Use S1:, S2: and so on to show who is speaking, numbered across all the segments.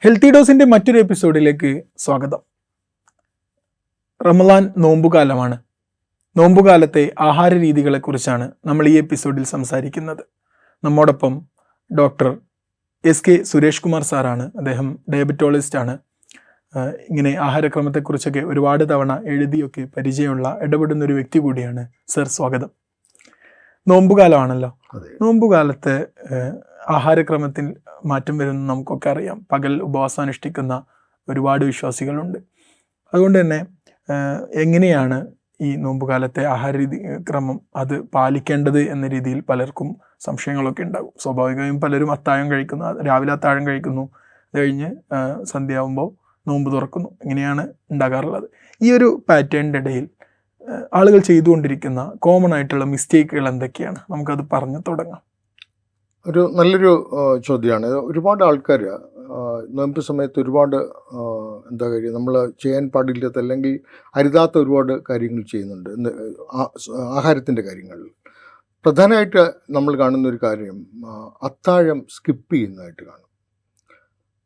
S1: Healthy ഡോസിൻ്റെ മറ്റൊരു എപ്പിസോഡിലേക്ക് സ്വാഗതം. റമദാൻ നോമ്പുകാലമാണ്. നോമ്പുകാലത്തെ ആഹാര രീതികളെക്കുറിച്ചാണ് നമ്മൾ ഈ എപ്പിസോഡിൽ സംസാരിക്കുന്നത്. നമ്മോടൊപ്പം ഡോക്ടർ എസ് സുരേഷ് കുമാർ സാറാണ്. അദ്ദേഹം ഡയബറ്റോളജിസ്റ്റാണ്. ഇങ്ങനെ ആഹാരക്രമത്തെക്കുറിച്ചൊക്കെ ഒരുപാട് തവണ എഴുതിയൊക്കെ പരിചയമുള്ള ഇടപെടുന്ന ഒരു വ്യക്തി കൂടിയാണ്. സർ, സ്വാഗതം. നോമ്പുകാലമാണല്ലോ. നോമ്പുകാലത്ത് ആഹാരക്രമത്തിൽ മാറ്റം വരുമെന്ന് നമുക്കൊക്കെ അറിയാം. പകൽ ഉപവാസം അനുഷ്ഠിക്കുന്ന ഒരുപാട് വിശ്വാസികളുണ്ട്. അതുകൊണ്ട് തന്നെ എങ്ങനെയാണ് ഈ നോമ്പുകാലത്തെ ആഹാര രീതി ക്രമം അത് പാലിക്കേണ്ടത് എന്ന രീതിയിൽ പലർക്കും സംശയങ്ങളൊക്കെ ഉണ്ടാകും. സ്വാഭാവികമായും പലരും അത്താഴം കഴിക്കുന്നു, രാവിലെ അത്താഴം കഴിക്കുന്നു, അത് കഴിഞ്ഞ് സന്ധ്യയാകുമ്പോൾ നോമ്പ് തുറക്കുന്നു. ഇങ്ങനെയാണ് ഉണ്ടാകാറുള്ളത്. ഈ ഒരു പാറ്റേണിൻ്റെ ഇടയിൽ ആളുകൾ ചെയ്തുകൊണ്ടിരിക്കുന്ന കോമൺ ആയിട്ടുള്ള മിസ്റ്റേക്കുകൾ എന്തൊക്കെയാണ്? നമുക്കത് പറഞ്ഞു തുടങ്ങാം.
S2: ഒരു നല്ലൊരു ചോദ്യമാണ്. ഒരുപാട് ആൾക്കാർ നോമ്പ് സമയത്ത് ഒരുപാട് എന്താ കാര്യം നമ്മൾ ചെയ്യാൻ പാടില്ലാത്ത അല്ലെങ്കിൽ അരുതാത്ത ഒരുപാട് കാര്യങ്ങൾ ചെയ്യുന്നുണ്ട്. ആഹാരത്തിൻ്റെ കാര്യങ്ങളിൽ പ്രധാനമായിട്ട് നമ്മൾ കാണുന്ന ഒരു കാര്യം അത്താഴം സ്കിപ്പ് ചെയ്യുന്നതായിട്ട് കാണും.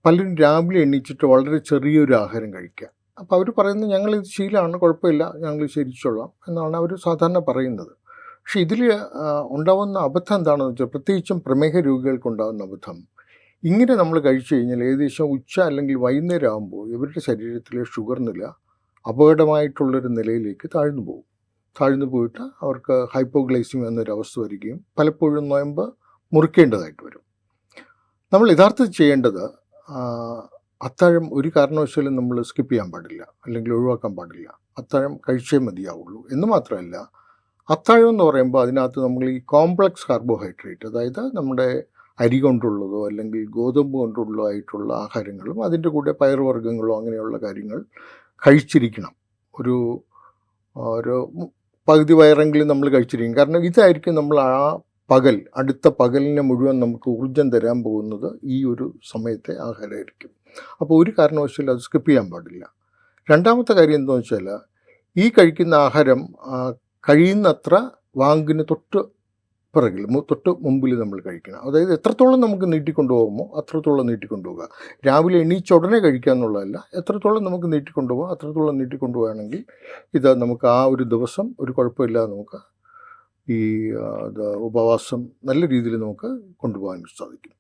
S2: പലരും രാവിലെ എണീച്ചിട്ട് വളരെ ചെറിയൊരു ആഹാരം കഴിക്കുക. അപ്പോൾ അവർ പറയുന്നത് ഞങ്ങളിത് ശീലമാണ്, കുഴപ്പമില്ല, ഞങ്ങൾ ശരിച്ചോളാം എന്നാണ് അവർ സാധാരണ പറയുന്നത്. പക്ഷേ ഇതിൽ ഉണ്ടാകുന്ന അബദ്ധം എന്താണെന്ന് വെച്ചാൽ, പ്രത്യേകിച്ചും പ്രമേഹ രോഗികൾക്കുണ്ടാകുന്ന അബദ്ധം, ഇങ്ങനെ നമ്മൾ കഴിച്ചു കഴിഞ്ഞാൽ ഏകദേശം ഉച്ച അല്ലെങ്കിൽ വൈകുന്നേരം ആകുമ്പോൾ ഇവരുടെ ശരീരത്തിലെ ഷുഗർ നില അപകടമായിട്ടുള്ളൊരു നിലയിലേക്ക് താഴ്ന്നു പോയിട്ട് അവർക്ക് ഹൈപ്പോഗ്ലൈസിമിയ എന്നൊരവസ്ഥ വരികയും പലപ്പോഴും നോയമ്പ് മുറിക്കേണ്ടതായിട്ട് വരും. നമ്മൾ യഥാർത്ഥത്തിൽ ചെയ്യേണ്ടത് അത്താഴം ഒരു കാരണവശാലും നമ്മൾ സ്കിപ്പ് ചെയ്യാൻ പാടില്ല, അല്ലെങ്കിൽ ഒഴിവാക്കാൻ പാടില്ല. അത്താഴം കഴിച്ചേ മതിയാവുള്ളൂ. എന്ന് മാത്രമല്ല, അത്താഴം എന്ന് പറയുമ്പോൾ അതിനകത്ത് നമ്മൾ ഈ കോംപ്ലക്സ് കാർബോഹൈഡ്രേറ്റ്, അതായത് നമ്മുടെ അരി കൊണ്ടുള്ളതോ അല്ലെങ്കിൽ ഗോതമ്പ് കൊണ്ടുള്ളതോ ആയിട്ടുള്ള ആഹാരങ്ങളും അതിൻ്റെ കൂടെ പയറുവർഗ്ഗങ്ങളോ അങ്ങനെയുള്ള കാര്യങ്ങൾ കഴിച്ചിരിക്കണം. ഒരു പകുതി വയറെങ്കിലും നമ്മൾ കഴിച്ചിരിക്കും. കാരണം ഇതായിരിക്കും നമ്മൾ അടുത്ത പകലിനെ മുഴുവൻ നമുക്ക് ഊർജം തരാൻ പോകുന്നത് ഈ ഒരു സമയത്തെ ആഹാരമായിരിക്കും. അപ്പോൾ ഒരു കാരണവശാലും അത് സ്കിപ്പ് ചെയ്യാൻ പാടില്ല. രണ്ടാമത്തെ കാര്യം എന്താണെന്ന് വെച്ചാൽ, ഈ കഴിക്കുന്ന ആഹാരം കഴിയുന്നത്ര വാങ്കിന് തൊട്ട് മുമ്പിൽ നമ്മൾ കഴിക്കണം. അതായത് എത്രത്തോളം നമുക്ക് നീട്ടിക്കൊണ്ടുപോകുമോ അത്രത്തോളം നീട്ടിക്കൊണ്ടുപോകുക. രാവിലെ എണീച്ച ഉടനെ കഴിക്കുക എന്നുള്ളതല്ല, എത്രത്തോളം നമുക്ക് നീട്ടിക്കൊണ്ടുപോകാം അത്രത്തോളം നീട്ടിക്കൊണ്ടുപോവുകയാണെങ്കിൽ ഇത് നമുക്ക് ആ ഒരു ദിവസം ഒരു കുഴപ്പമില്ലാതെ നമുക്ക് ഈ ഉപവാസം നല്ല രീതിയിൽ നമുക്ക് കൊണ്ടുപോകാൻ സാധിക്കും.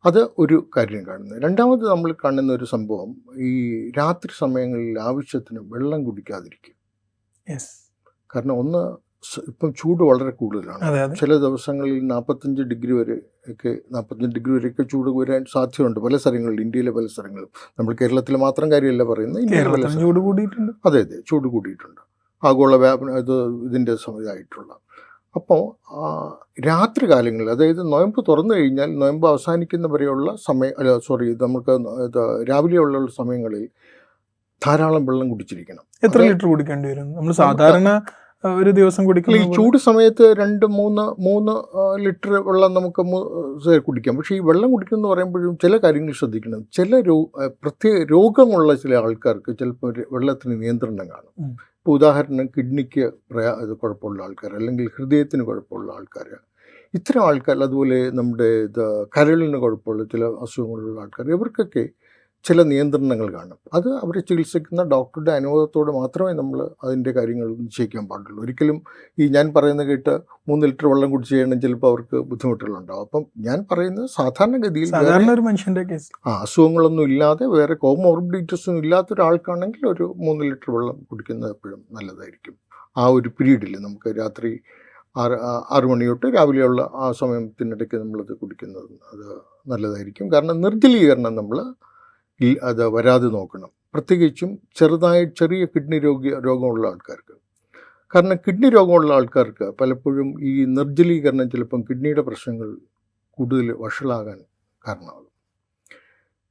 S2: അത് ഒരു കാര്യം കാണുന്നത്. രണ്ടാമത് നമ്മൾ കാണുന്ന ഒരു സംഭവം, ഈ രാത്രി സമയങ്ങളിൽ ആവശ്യത്തിന് വെള്ളം കുടിക്കാതിരിക്കുക. കാരണം ഇപ്പം ചൂട് വളരെ കൂടുതലാണ്. ചില ദിവസങ്ങളിൽ 45 ഡിഗ്രി വരെയൊക്കെ ചൂട് വരാൻ സാധ്യതയുണ്ട് പല സ്ഥലങ്ങളിലും, ഇന്ത്യയിലെ പല സ്ഥലങ്ങളും. നമ്മൾ കേരളത്തിൽ മാത്രം കാര്യമല്ല പറയുന്നത്, ഇന്ത്യയിലെ
S1: ചൂട് കൂടിയിട്ടുണ്ട്.
S2: അതെ, ചൂട് കൂടിയിട്ടുണ്ട്. ആഗോള ഇതിൻ്റെ സമയമായിട്ടുള്ള. അപ്പോൾ രാത്രി കാലങ്ങളിൽ, അതായത് നോയമ്പ് തുറന്നു കഴിഞ്ഞാൽ നോയമ്പ് അവസാനിക്കുന്ന വരെയുള്ള നമുക്ക് രാവിലെയുള്ള സമയങ്ങളിൽ ധാരാളം വെള്ളം കുടിച്ചിരിക്കണം.
S1: എത്ര ലിറ്റർ കുടിക്കേണ്ടി വരും? നമ്മൾ സാധാരണ ഒരു ദിവസം കുടിക്കുന്ന
S2: ഈ ചൂട് സമയത്ത് 2-3 ലിറ്റർ വെള്ളം നമുക്ക് കുടിക്കാം. പക്ഷേ ഈ വെള്ളം കുടിക്കുമെന്ന് പറയുമ്പോഴും ചില കാര്യങ്ങൾ ശ്രദ്ധിക്കണം. ചില പ്രത്യേക രോഗമുള്ള ചില ആൾക്കാർക്ക് ചിലപ്പോൾ വെള്ളത്തിന് നിയന്ത്രണം കാണും. ഇപ്പോൾ ഉദാഹരണം, കിഡ്നിക്ക് കുഴപ്പമുള്ള ആൾക്കാർ, അല്ലെങ്കിൽ ഹൃദയത്തിന് കുഴപ്പമുള്ള ആൾക്കാർ, ഇത്തരം ആൾക്കാർ, അതുപോലെ നമ്മുടെ കരളിന് കുഴപ്പമുള്ള ചില അസുഖങ്ങളുള്ള ആൾക്കാർ, ഇവർക്കൊക്കെ ചില നിയന്ത്രണങ്ങൾ കാണും. അത് അവരെ ചികിത്സിക്കുന്ന ഡോക്ടറുടെ അനുവാദത്തോടെ മാത്രമേ നമ്മൾ അതിൻ്റെ കാര്യങ്ങൾ നിശ്ചയിക്കാൻ പാടുള്ളൂ. ഒരിക്കലും ഈ ഞാൻ പറയുന്നത് കേട്ട് 3 ലിറ്റർ വെള്ളം കുടിച്ച് ചെയ്യണം, ചിലപ്പോൾ അവർക്ക് ബുദ്ധിമുട്ടുകളുണ്ടാവും. അപ്പം ഞാൻ പറയുന്നത് സാധാരണഗതിയിൽ
S1: ഒരു മനുഷ്യൻ്റെ കേസ്
S2: അസുഖങ്ങളൊന്നും ഇല്ലാതെ, വേറെ കോമോർബിഡിറ്റീസൊന്നും ഇല്ലാത്ത ഒരാൾക്കാണെങ്കിൽ ഒരു 3 ലിറ്റർ വെള്ളം കുടിക്കുന്നത് എപ്പോഴും നല്ലതായിരിക്കും. ആ ഒരു പീരീഡിൽ നമുക്ക് രാത്രി 6 മണി തൊട്ട് രാവിലെയുള്ള ആ സമയത്തിനിടയ്ക്ക് നമ്മളത് കുടിക്കുന്നത് അത് നല്ലതായിരിക്കും. കാരണം നിർജ്ജലീകരണം നമ്മൾ അത് വരാതെ നോക്കണം. പ്രത്യേകിച്ചും ചെറിയ കിഡ്നി രോഗമുള്ള ആൾക്കാർക്ക്. കാരണം കിഡ്നി രോഗമുള്ള ആൾക്കാർക്ക് പലപ്പോഴും ഈ നിർജ്ജലീകരണം ചിലപ്പം കിഡ്നിയുടെ പ്രശ്നങ്ങൾ കൂടുതൽ വഷളാകാൻ കാരണമാകും.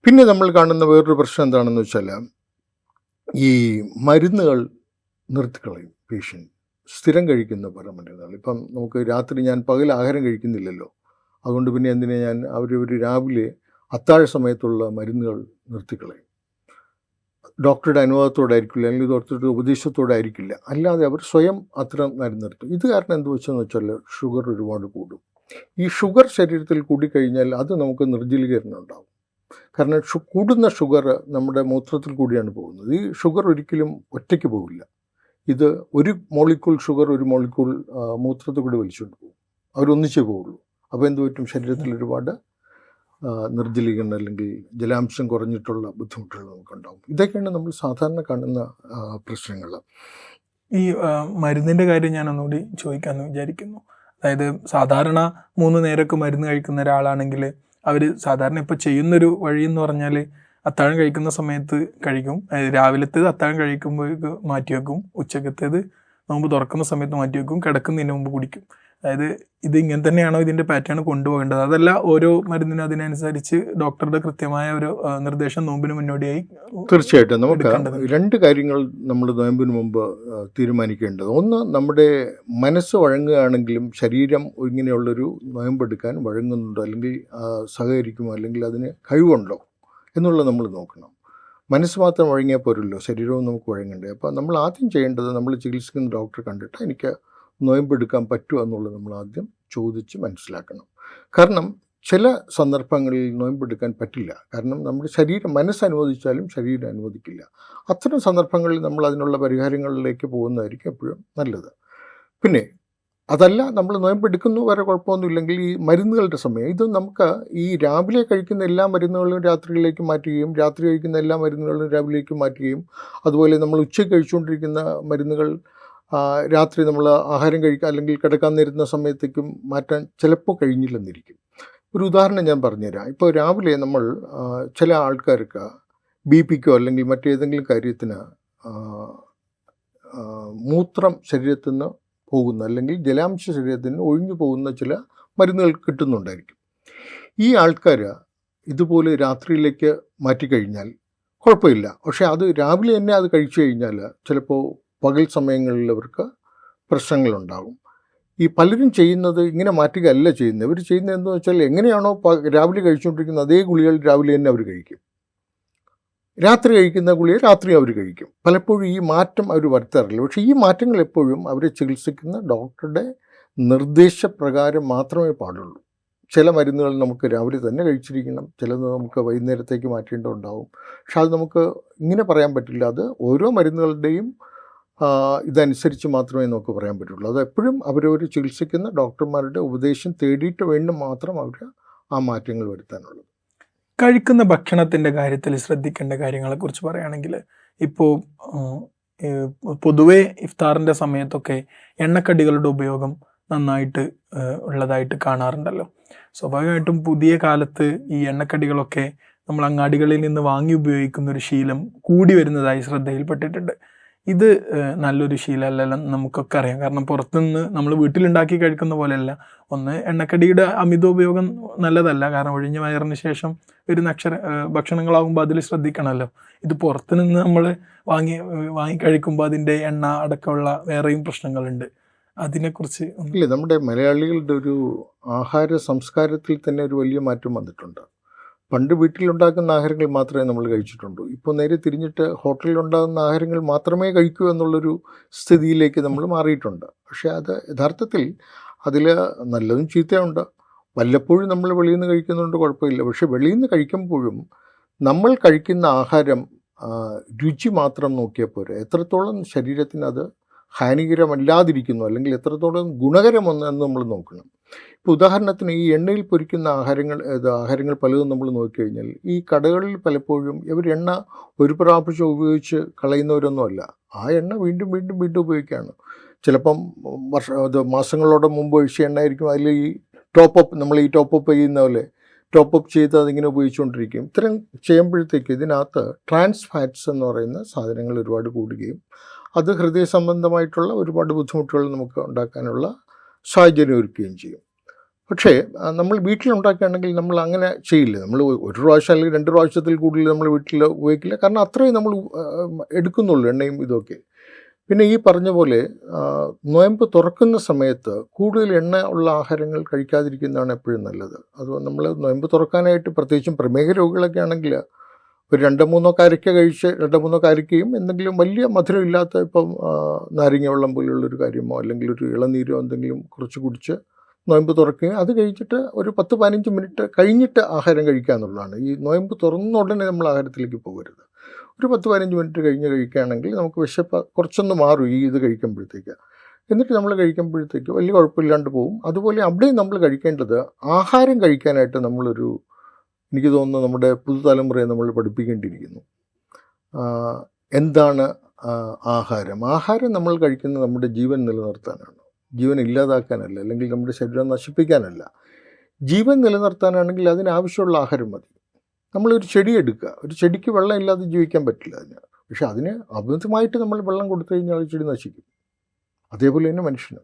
S2: പിന്നെ നമ്മൾ കാണുന്ന വേറൊരു പ്രശ്നം എന്താണെന്ന് വെച്ചാൽ, ഈ മരുന്നുകൾ നിർത്തിക്കളയും പേഷ്യൻ്റ്. സ്ഥിരം കഴിക്കുന്ന പല മരുന്നുകൾ. ഇപ്പം നമുക്ക് രാത്രി ഞാൻ പകൽ ആഹാരം കഴിക്കുന്നില്ലല്ലോ, അതുകൊണ്ട് പിന്നെ എന്തിനാ ഞാൻ അവർ രാവിലെ അത്താഴ സമയത്തുള്ള മരുന്നുകൾ നിർത്തിക്കളയും. ഡോക്ടറുടെ അനുവാദത്തോടെ ആയിരിക്കില്ല, അല്ലെങ്കിൽ ഡോക്ടറുടെ ഉപദേശത്തോടെ ആയിരിക്കില്ല, അല്ലാതെ അവർ സ്വയം അത്തരം മരുന്ന് നിർത്തും. ഇത് കാരണം എന്ത് വെച്ചെന്ന് വെച്ചാൽ, ഷുഗർ ഒരുപാട് കൂടും. ഈ ഷുഗർ ശരീരത്തിൽ കൂടിക്കഴിഞ്ഞാൽ അത് നമുക്ക് നിർജ്ജലീകരണം ഉണ്ടാകും. കാരണം കൂടുന്ന ഷുഗർ നമ്മുടെ മൂത്രത്തിൽ കൂടിയാണ് പോകുന്നത്. ഈ ഷുഗർ ഒരിക്കലും ഒറ്റയ്ക്ക് പോകില്ല. ഇത് ഒരു മോളിക്കൂൾ ഷുഗർ ഒരു മോളിക്കൂൾ മൂത്രത്തിൽ കൂടി വലിച്ചുകൊണ്ട് പോകും. അവരൊന്നിച്ചേ പോവുള്ളൂ. അപ്പോൾ എന്ത് പറ്റും, ശരീരത്തിൽ ഒരുപാട് നിർജ്ജലീകരണം അല്ലെങ്കിൽ ജലാംശം കുറഞ്ഞിട്ടുള്ള ബുദ്ധിമുട്ടുകൾ നമുക്കുണ്ടാകും. ഇതൊക്കെയാണ് നമ്മൾ സാധാരണ കാണുന്ന പ്രശ്നങ്ങൾ.
S1: ഈ മരുന്നിൻ്റെ കാര്യം ഞാൻ ഒന്നുകൂടി ചോദിക്കാമെന്ന് വിചാരിക്കുന്നു. അതായത് സാധാരണ 3 നേരമൊക്കെ മരുന്ന് കഴിക്കുന്ന ഒരാളാണെങ്കിൽ അവർ സാധാരണ ഇപ്പോൾ ചെയ്യുന്നൊരു വഴി എന്ന് പറഞ്ഞാൽ അത്താഴം കഴിക്കുന്ന സമയത്ത് കഴിക്കും, രാവിലത്തേത് അത്താഴം കഴിക്കുമ്പോഴേക്ക് മാറ്റി വെക്കും, ഉച്ചക്കത്തേത് നോമ്പ് തുറക്കുന്ന സമയത്ത് മാറ്റി വെക്കും, കിടക്കുന്നതിന് മുമ്പ് കുടിക്കും. അതായത് ഇത് ഇങ്ങനെ തന്നെയാണോ ഇതിൻ്റെ പാറ്റേൺ കൊണ്ടുപോകേണ്ടത്? അതല്ല ഓരോ മരുന്നിനും അതിനനുസരിച്ച് ഡോക്ടറുടെ കൃത്യമായ ഒരു നിർദ്ദേശം നോമ്പിന് മുന്നോടിയായി?
S2: തീർച്ചയായിട്ടും നമുക്ക് 2 കാര്യങ്ങൾ നമ്മൾ നോയമ്പിന് മുമ്പ് തീരുമാനിക്കേണ്ടത്. ഒന്ന്, നമ്മുടെ മനസ്സ് വഴങ്ങുകയാണെങ്കിലും ശരീരം ഇങ്ങനെയുള്ളൊരു നോയമ്പെടുക്കാൻ വഴങ്ങുന്നുണ്ടോ അല്ലെങ്കിൽ സഹകരിക്കുമോ അല്ലെങ്കിൽ അതിന് കഴിവുണ്ടോ എന്നുള്ളത് നമ്മൾ നോക്കണം. മനസ്സ് മാത്രം വഴങ്ങിയാൽ പോരല്ലോ, ശരീരവും നമുക്ക് വഴങ്ങണ്ടേ. അപ്പോൾ നമ്മൾ ആദ്യം ചെയ്യേണ്ടത്, നമ്മൾ ചികിത്സിക്കുന്ന ഡോക്ടറെ കണ്ടിട്ട് എനിക്ക് നോയമ്പെടുക്കാൻ പറ്റുമോ എന്നുള്ളത് നമ്മൾ ആദ്യം ചോദിച്ച് മനസ്സിലാക്കണം. കാരണം ചില സന്ദർഭങ്ങളിൽ നോയമ്പെടുക്കാൻ പറ്റില്ല. കാരണം നമ്മുടെ മനസ്സ് അനുവദിച്ചാലും ശരീരം അനുവദിക്കില്ല. അത്തരം സന്ദർഭങ്ങളിൽ നമ്മൾ അതിനുള്ള പരിഹാരങ്ങളിലേക്ക് പോകുന്നതായിരിക്കും എപ്പോഴും നല്ലത്. പിന്നെ അതല്ല, നമ്മൾ നോയമ്പെടുക്കുന്നു, വേറെ കുഴപ്പമൊന്നുമില്ലെങ്കിൽ ഈ മരുന്നുകളുടെ സമയം, ഇത് നമുക്ക് ഈ രാവിലെ കഴിക്കുന്ന എല്ലാ മരുന്നുകളും രാത്രിയിലേക്ക് മാറ്റുകയും രാത്രി കഴിക്കുന്ന എല്ലാ മരുന്നുകളും രാവിലേക്ക് മാറ്റുകയും അതുപോലെ നമ്മൾ ഉച്ചയ്ക്ക് കഴിച്ചുകൊണ്ടിരിക്കുന്ന മരുന്നുകൾ രാത്രി നമ്മൾ ആഹാരം കഴിക്കുക അല്ലെങ്കിൽ കിടക്കാൻ നേരുന്ന സമയത്തേക്കും മാറ്റാൻ ചിലപ്പോൾ കഴിഞ്ഞില്ലെന്നിരിക്കും. ഒരു ഉദാഹരണം ഞാൻ പറഞ്ഞുതരാം. ഇപ്പോൾ രാവിലെ നമ്മൾ ചില ആൾക്കാർക്ക് BP-ക്കോ അല്ലെങ്കിൽ മറ്റേതെങ്കിലും കാര്യത്തിന് മൂത്രം ശരീരത്തിൽ നിന്ന് പോകുന്ന അല്ലെങ്കിൽ ജലാംശ ശരീരത്തിന് ഒഴിഞ്ഞു പോകുന്ന ചില മരുന്നുകൾ കിട്ടുന്നുണ്ടായിരിക്കും. ഈ ആൾക്കാർ ഇതുപോലെ രാത്രിയിലേക്ക് മാറ്റിക്കഴിഞ്ഞാൽ കുഴപ്പമില്ല. പക്ഷേ അത് രാവിലെ തന്നെ അത് കഴിച്ചു കഴിഞ്ഞാൽ ചിലപ്പോൾ പകൽ സമയങ്ങളിൽ അവർക്ക് പ്രശ്നങ്ങളുണ്ടാകും. ഈ പലരും ചെയ്യുന്നത് ഇങ്ങനെ മാറ്റുകയല്ല ചെയ്യുന്നത്. ഇവർ ചെയ്യുന്നത് എന്താണെന്ന് വെച്ചാൽ, എങ്ങനെയാണോ രാവിലെ കഴിച്ചുകൊണ്ടിരിക്കുന്നത് അതേ ഗുളികൾ രാവിലെ തന്നെ അവർ കഴിക്കും, രാത്രി കഴിക്കുന്ന ഗുളിക രാത്രി അവർ കഴിക്കും. പലപ്പോഴും ഈ മാറ്റം അവർ വരുത്താറില്ല. പക്ഷേ ഈ മാറ്റങ്ങൾ എപ്പോഴും അവരെ ചികിത്സിക്കുന്ന ഡോക്ടറുടെ നിർദ്ദേശപ്രകാരം മാത്രമേ പാടുള്ളൂ. ചില മരുന്നുകൾ നമുക്ക് രാവിലെ തന്നെ കഴിച്ചിരിക്കണം, ചിലത് നമുക്ക് വൈകുന്നേരത്തേക്ക് മാറ്റേണ്ടതുണ്ടാവും. പക്ഷെ അത് നമുക്ക് ഇങ്ങനെ പറയാൻ പറ്റില്ല. അത് ഓരോ മരുന്നുകളുടെയും ഇതനുസരിച്ച് മാത്രമേ നമുക്ക് പറയാൻ പറ്റുള്ളൂ. അത് എപ്പോഴും അവരവർ ചികിത്സിക്കുന്ന ഡോക്ടർമാരുടെ ഉപദേശം തേടിയിട്ട് വേണ്ടി മാത്രം അവർ ആ മാറ്റങ്ങൾ വരുത്താനുള്ളത്.
S1: കഴിക്കുന്ന ഭക്ഷണത്തിൻ്റെ കാര്യത്തിൽ ശ്രദ്ധിക്കേണ്ട കാര്യങ്ങളെക്കുറിച്ച് പറയുകയാണെങ്കിൽ, ഇപ്പോൾ പൊതുവേ ഇഫ്താറിൻ്റെ സമയത്തൊക്കെ എണ്ണക്കടികളുടെ ഉപയോഗം നന്നായിട്ട് ഉള്ളതായിട്ട് കാണാറുണ്ടല്ലോ. സ്വാഭാവികമായിട്ടും പുതിയ കാലത്ത് ഈ എണ്ണക്കടികളൊക്കെ നമ്മൾ അങ്ങാടികളിൽ നിന്ന് വാങ്ങി ഉപയോഗിക്കുന്ന ഒരു ശീലം കൂടി വരുന്നതായി ശ്രദ്ധയിൽപ്പെട്ടിട്ടുണ്ട്. ഇത് നല്ലൊരു ശീലമല്ല, നമുക്കൊക്കെ അറിയാം. കാരണം പുറത്തുനിന്ന് നമ്മൾ വീട്ടിലുണ്ടാക്കി കഴിക്കുന്ന പോലെയല്ല. ഒന്ന്, എണ്ണക്കടിയുടെ അമിതോപയോഗം നല്ലതല്ല. കാരണം ഒഴിഞ്ഞ വയറിന് ശേഷം വരുന്ന ഭക്ഷണങ്ങളാകുമ്പോൾ അതിൽ ശ്രദ്ധിക്കണമല്ലോ. ഇത് പുറത്തുനിന്ന് നമ്മൾ വാങ്ങി കഴിക്കുമ്പോൾ അതിൻ്റെ എണ്ണ അടക്കമുള്ള വേറെയും പ്രശ്നങ്ങളുണ്ട്. അതിനെക്കുറിച്ച്
S2: ഇല്ല, നമ്മുടെ മലയാളികളുടെ ഒരു ആഹാര സംസ്കാരത്തിൽ തന്നെ ഒരു വലിയ മാറ്റം വന്നിട്ടുണ്ട്. പണ്ട് വീട്ടിലുണ്ടാക്കുന്ന ആഹാരങ്ങൾ മാത്രമേ നമ്മൾ കഴിച്ചിട്ടുള്ളൂ. ഇപ്പോൾ നേരെ തിരിഞ്ഞിട്ട് ഹോട്ടലിലുണ്ടാകുന്ന ആഹാരങ്ങൾ മാത്രമേ കഴിക്കൂ എന്നുള്ളൊരു സ്ഥിതിയിലേക്ക് നമ്മൾ മാറിയിട്ടുണ്ട്. പക്ഷേ അത് യഥാർത്ഥത്തിൽ അതിൽ നല്ലതും ചീത്തയുണ്ട്. വല്ലപ്പോഴും നമ്മൾ വെളിയിൽ നിന്ന് കഴിക്കുന്നുണ്ട്, കുഴപ്പമില്ല. പക്ഷേ വെളിയിൽ നിന്ന് കഴിക്കുമ്പോഴും നമ്മൾ കഴിക്കുന്ന ആഹാരം രുചി മാത്രം നോക്കിയാൽ പോരെ, എത്രത്തോളം ശരീരത്തിന് അത് ഹാനികരമല്ലാതിരിക്കുന്നു അല്ലെങ്കിൽ എത്രത്തോളം ഗുണകരമെന്ന് നമ്മൾ നോക്കണം. ഇപ്പോൾ ഉദാഹരണത്തിന് ഈ എണ്ണയിൽ പൊരിക്കുന്ന ആഹാരങ്ങൾ പലതും നമ്മൾ നോക്കിക്കഴിഞ്ഞാൽ ഈ കടകളിൽ പലപ്പോഴും ഇവർ എണ്ണ ഒരു പ്രാവശ്യം ഉപയോഗിച്ച് കളയുന്നവരൊന്നുമല്ല. ആ എണ്ണ വീണ്ടും വീണ്ടും വീണ്ടും ഉപയോഗിക്കുകയാണ്. ചിലപ്പം മാസങ്ങളോടെ മുമ്പ് ഒഴിച്ച എണ്ണ ആയിരിക്കും. അതിൽ ഈ നമ്മൾ ഈ ടോപ്പപ്പ് ചെയ്യുന്ന പോലെ ടോപ്പപ്പ് ചെയ്ത് അതിങ്ങനെ ഉപയോഗിച്ചുകൊണ്ടിരിക്കും. ഇത്തരം ചെയ്യുമ്പോഴത്തേക്ക് ഇതിനകത്ത് ട്രാൻസ് ഫാറ്റ്സ് എന്ന് പറയുന്ന സാധനങ്ങൾ ഒരുപാട് കൂടുകയും അത് ഹൃദയ സംബന്ധമായിട്ടുള്ള ഒരുപാട് ബുദ്ധിമുട്ടുകൾ നമുക്ക് ഉണ്ടാക്കാനുള്ള സാഹചര്യം ഒരുക്കുകയും ചെയ്യും. പക്ഷേ നമ്മൾ വീട്ടിലുണ്ടാക്കുകയാണെങ്കിൽ നമ്മൾ അങ്ങനെ ചെയ്യില്ല. നമ്മൾ ഒരു പ്രാവശ്യം അല്ലെങ്കിൽ 2 പ്രാവശ്യത്തിൽ കൂടുതൽ നമ്മൾ വീട്ടിൽ ഉപയോഗിക്കില്ല. കാരണം അത്രയും നമ്മൾ എടുക്കുന്നുള്ളൂ എണ്ണയും ഇതൊക്കെ. പിന്നെ ഈ പറഞ്ഞ പോലെ നോയമ്പ് തുറക്കുന്ന സമയത്ത് കൂടുതൽ എണ്ണ ഉള്ള ആഹാരങ്ങൾ കഴിക്കാതിരിക്കുന്നതാണ് എപ്പോഴും നല്ലത്. അത് നമ്മൾ നോയമ്പ് തുറക്കാനായിട്ട് പ്രത്യേകിച്ചും പ്രമേഹ രോഗികളൊക്കെ ആണെങ്കിൽ ഒരു 2-3 കാരക്ക കഴിച്ച് 2-3 കാരക്കയും എന്തെങ്കിലും വലിയ മധുരം ഇല്ലാത്ത ഇപ്പം നാരങ്ങ വെള്ളം പോലുള്ളൊരു കാര്യമോ അല്ലെങ്കിൽ ഒരു ഇളനീരോ എന്തെങ്കിലും കുറച്ച് കുടിച്ച് നോയമ്പ് തുറക്കുകയും അത് കഴിച്ചിട്ട് ഒരു 10-15 മിനിറ്റ് കഴിഞ്ഞിട്ട് ആഹാരം കഴിക്കുക എന്നുള്ളതാണ്. ഈ നോയമ്പ് തുറന്ന ഉടനെ നമ്മൾ ആഹാരത്തിലേക്ക് പോകരുത്. ഒരു 10-15 മിനിറ്റ് കഴിഞ്ഞ് കഴിക്കുകയാണെങ്കിൽ നമുക്ക് വിശപ്പ് കുറച്ചൊന്ന് മാറും ഈ ഇത് കഴിക്കുമ്പോഴത്തേക്ക്. എന്നിട്ട് നമ്മൾ കഴിക്കുമ്പോഴത്തേക്ക് വലിയ കുഴപ്പമില്ലാണ്ട് പോകും. അതുപോലെ അവിടെയും നമ്മൾ കഴിക്കേണ്ടത് ആഹാരം കഴിക്കാനായിട്ട് നമ്മളൊരു, എനിക്ക് തോന്നുന്നു നമ്മുടെ പുതുതലമുറയെ നമ്മൾ പഠിപ്പിക്കേണ്ടിയിരിക്കുന്നു. എന്താണ് ആഹാരം? ആഹാരം നമ്മൾ കഴിക്കുന്നത് നമ്മുടെ ജീവൻ നിലനിർത്താനാണ്, ജീവൻ ഇല്ലാതാക്കാനല്ല, അല്ലെങ്കിൽ നമ്മുടെ ശരീരം നശിപ്പിക്കാനല്ല. ജീവൻ നിലനിർത്താനാണെങ്കിൽ അതിനാവശ്യമുള്ള ആഹാരം മതി. നമ്മളൊരു ചെടി എടുക്കുക, ഒരു ചെടിക്ക് വെള്ളം ഇല്ലാതെ ജീവിക്കാൻ പറ്റില്ല അതിന്. പക്ഷെ അതിന് അമിതമായിട്ട് നമ്മൾ വെള്ളം കൊടുത്തു കഴിഞ്ഞാൽ ചെടി നശിക്കും. അതേപോലെ തന്നെ മനുഷ്യന്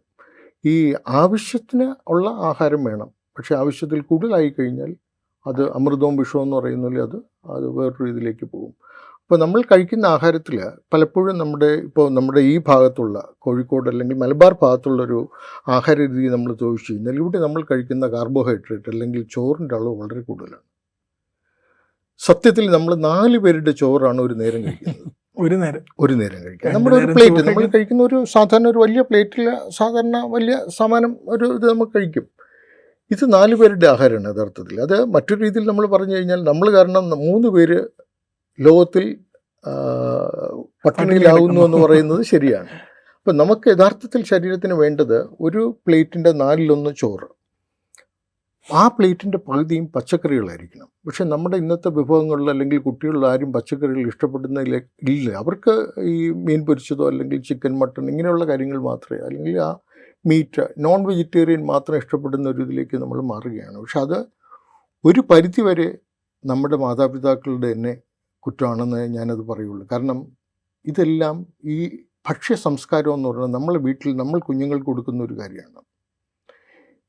S2: ഈ ആവശ്യത്തിന് ഉള്ള ആഹാരം വേണം. പക്ഷെ ആവശ്യത്തിൽ കൂടുതലായി കഴിഞ്ഞാൽ അത് അമൃതവും വിഷവും എന്ന് പറയുന്നില്ല, അത് വേറൊരു ഇതിലേക്ക് പോകും. അപ്പോൾ നമ്മൾ കഴിക്കുന്ന ആഹാരത്തിൽ പലപ്പോഴും നമ്മുടെ ഈ ഭാഗത്തുള്ള കോഴിക്കോട് അല്ലെങ്കിൽ മലബാർ ഭാഗത്തുള്ളൊരു ആഹാര രീതി നമ്മൾ ചോദിച്ചു കഴിഞ്ഞാൽ ഇവിടെ നമ്മൾ കഴിക്കുന്ന കാർബോഹൈഡ്രേറ്റ് അല്ലെങ്കിൽ ചോറിൻ്റെ അളവ് വളരെ കൂടുതലാണ്. സത്യത്തിൽ നമ്മൾ 4 പേരുടെ ചോറാണ് ഒരു നേരം കഴിക്കുന്നത്. ഒരു നേരം കഴിക്കുക. നമ്മുടെ ഒരു പ്ലേറ്റ് നമ്മൾ കഴിക്കുന്ന ഒരു സാധാരണ ഒരു വലിയ പ്ലേറ്റിൽ സാധാരണ വലിയ സമാനം ഒരു ഇത് നമുക്ക് കഴിക്കും. ഇത് 4 പേരുടെ ആഹാരമാണ് യഥാർത്ഥത്തിൽ. അത് മറ്റൊരു രീതിയിൽ നമ്മൾ പറഞ്ഞു കഴിഞ്ഞാൽ നമ്മൾ കാരണം 3 പേര് ലോകത്തിൽ പട്ടിണിയിലാവുന്നു എന്ന് പറയുന്നത് ശരിയാണ്. അപ്പം നമുക്ക് യഥാർത്ഥത്തിൽ ശരീരത്തിന് വേണ്ടത് ഒരു പ്ലേറ്റിൻ്റെ 4/1 ചോറ്. ആ പ്ലേറ്റിൻ്റെ പകുതിയും പച്ചക്കറികളായിരിക്കണം. പക്ഷെ നമ്മുടെ ഇന്നത്തെ വിഭവങ്ങളിൽ അല്ലെങ്കിൽ കുട്ടികളിൽ ആരും പച്ചക്കറികൾ ഇഷ്ടപ്പെടുന്നില്ല. അവർക്ക് ഈ മീൻ പൊരിച്ചതോ അല്ലെങ്കിൽ ചിക്കൻ, മട്ടൺ ഇങ്ങനെയുള്ള കാര്യങ്ങൾ മാത്രമേ, അല്ലെങ്കിൽ ആ മീറ്റ് നോൺ വെജിറ്റേറിയൻ മാത്രം ഇഷ്ടപ്പെടുന്ന ഒരു ഇതിലേക്ക് നമ്മൾ മാറുകയാണ്. പക്ഷെ അത് ഒരു പരിധിവരെ നമ്മുടെ മാതാപിതാക്കളുടെ തന്നെ കുറ്റമാണെന്ന് ഞാനത് പറയുള്ളൂ. കാരണം ഇതെല്ലാം ഈ ഭക്ഷ്യ സംസ്കാരം എന്ന് പറയുന്നത് നമ്മളെ വീട്ടിൽ നമ്മൾ കുഞ്ഞുങ്ങൾക്ക് കൊടുക്കുന്ന ഒരു കാര്യമാണ്.